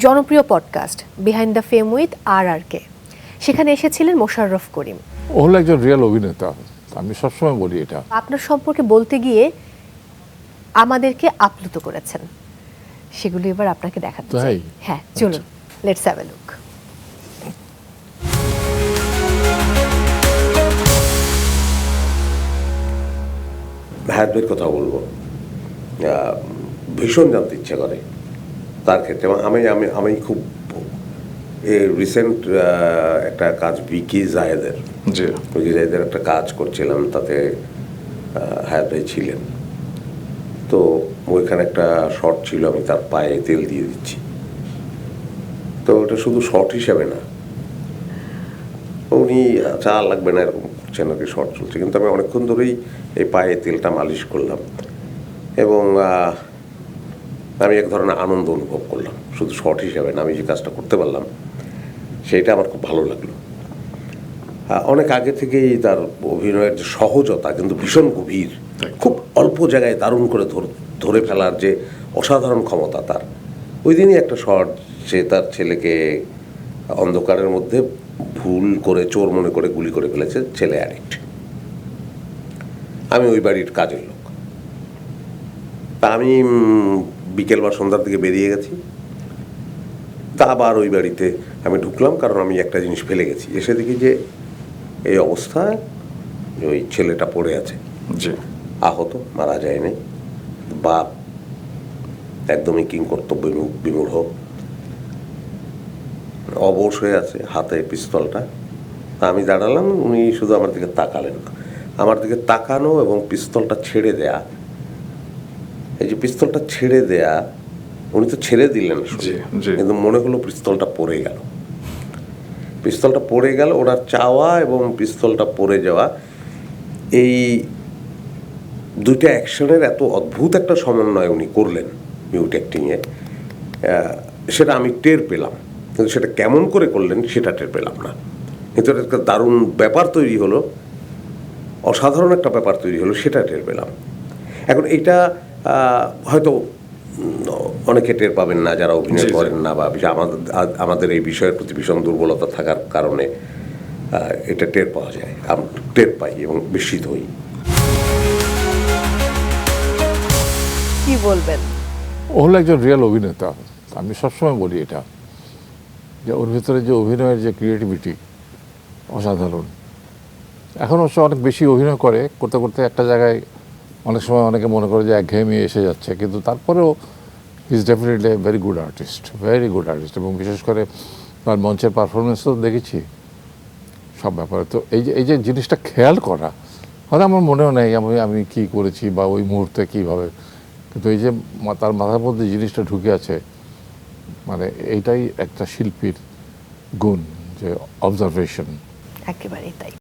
জনপ্রিয় podcast behind the fame with RRK, সেখানে এসেছিলেন মোশাররফ করিম। ও হলো একজন রিয়েল অভিনেতা, আমি সবসময় বলি এটা। আপনার সম্পর্কে বলতে গিয়ে আমাদেরকে আপ্লুত করেছেন, সেগুলো এবার আপনাকে দেখাতে চাই। হ্যাঁ, চলুন, লেটস হ্যাভ এ লুক। হায়াত ভাইয়ের কথা বলবো, ভীষণ জানতে ইচ্ছা করে তার ক্ষেত্রে। আমি আমি আমি খুব রিসেন্ট একটা কাজ বিকি জায়েদের একটা কাজ করছিলাম, তাতে হায়াত ভাই ছিলেন। তো ওইখানে একটা শর্ট ছিল, আমি তার পায়ে তেল দিয়ে দিচ্ছি। তো ওটা শুধু শর্ট হিসাবে না, উনি চা লাগবে না এরকম করছেন আর কি, শর্ট চলছে, কিন্তু আমি অনেকক্ষণ ধরেই এই পায়ে তেলটা মালিশ করলাম এবং আমি এক ধরনের আনন্দ অনুভব করলাম। শুধু শর্ট হিসাবে না, আমি যে কাজটা করতে পারলাম সেইটা আমার খুব ভালো লাগলো। অনেক আগে থেকেই তার অভিনয়ের যে সহজতা কিন্তু ভীষণ গভীর, খুব অল্প জায়গায় দারুণ করে ধরে ফেলার যে অসাধারণ ক্ষমতা তার। ওই দিনই একটা শর্ট, সে তার ছেলেকে অন্ধকারের মধ্যে ভুল করে চোর মনে করে গুলি করে ফেলেছে, ছেলে অ্যাডিক্ট। আমি ওই বাড়ির কাজের লোক, তা আমি বিকেল বা সন্ধ্যার দিকে বেরিয়ে গেছি। তা আবার ওই বাড়িতে আমি ঢুকলাম, কারণ আমি একটা জিনিস ফেলে গেছি। এসে দেখি যে এই অবস্থায় ওই ছেলেটা পড়ে আছে, আহত, মারা যায়নি। বাপ একদমই কিংকর্তব্য বিমূঢ়, অবশ হয়ে আছে, হাতে পিস্তলটা। তা আমি দাঁড়ালাম, উনি শুধু আমার দিকে তাকালেন। আমার দিকে তাকানো এবং পিস্তলটা ছেড়ে দেয়া, এই যে পিস্তলটা ছেড়ে দেয়া, উনি তো ছেড়ে দিলেন কিন্তু মনে হলো পিস্তলটা পড়ে গেল। পিস্তলটা পড়ে গেল, ওনার চাওয়া এবং পিস্তলটা পড়ে যাওয়া, এই দুইটা অ্যাকশনের এত অদ্ভুত একটা সমন্বয় উনি করলেন মিউট অ্যাক্টিংয়ে, সেটা আমি টের পেলাম। কিন্তু সেটা কেমন করে করলেন সেটা টের পেলাম না। কিন্তু একটা দারুণ ব্যাপার তৈরি হলো, অসাধারণ একটা ব্যাপার তৈরি হলো, সেটা টের পেলাম। এখন এটা হয়তো অনেকে টের পাবেন না যারা অভিনয় করেন না, বা আমাদের এই বিষয়ের প্রতি ভীষণ দুর্বলতা থাকার কারণে এটা টের পাওয়া যায়, টের পাই এবং বিস্মিত হই। কি বলবেন? ও হলো একজন রিয়েল অভিনেতা, আমি সবসময় বলি এটা, যে ওর ভিতরে যে অভিনয়ের যে ক্রিয়েটিভিটি অসাধারণ। এখন অবশ্য অনেক বেশি অভিনয় করতে করতে একটা জায়গায় অনেক সময় অনেকে মনে করে যে একঘেয়েমি এসে যাচ্ছে, কিন্তু তারপরেও is definitely very good artist, very good artist. এবং বিশেষ করে তার মঞ্চের পারফরমেন্স তো দেখেছি সব ব্যাপারে। তো এই যে জিনিসটা খেয়াল করা, হয়তো আমার মনেও নেই আমি কী করেছি বা ওই মুহূর্তে কীভাবে, কিন্তু এই যে তার মাথার মধ্যে জিনিসটা ঢুকে আছে, মানে এইটাই একটা শিল্পীর গুণ, যে অবজারভেশন। একেবারেই তাই।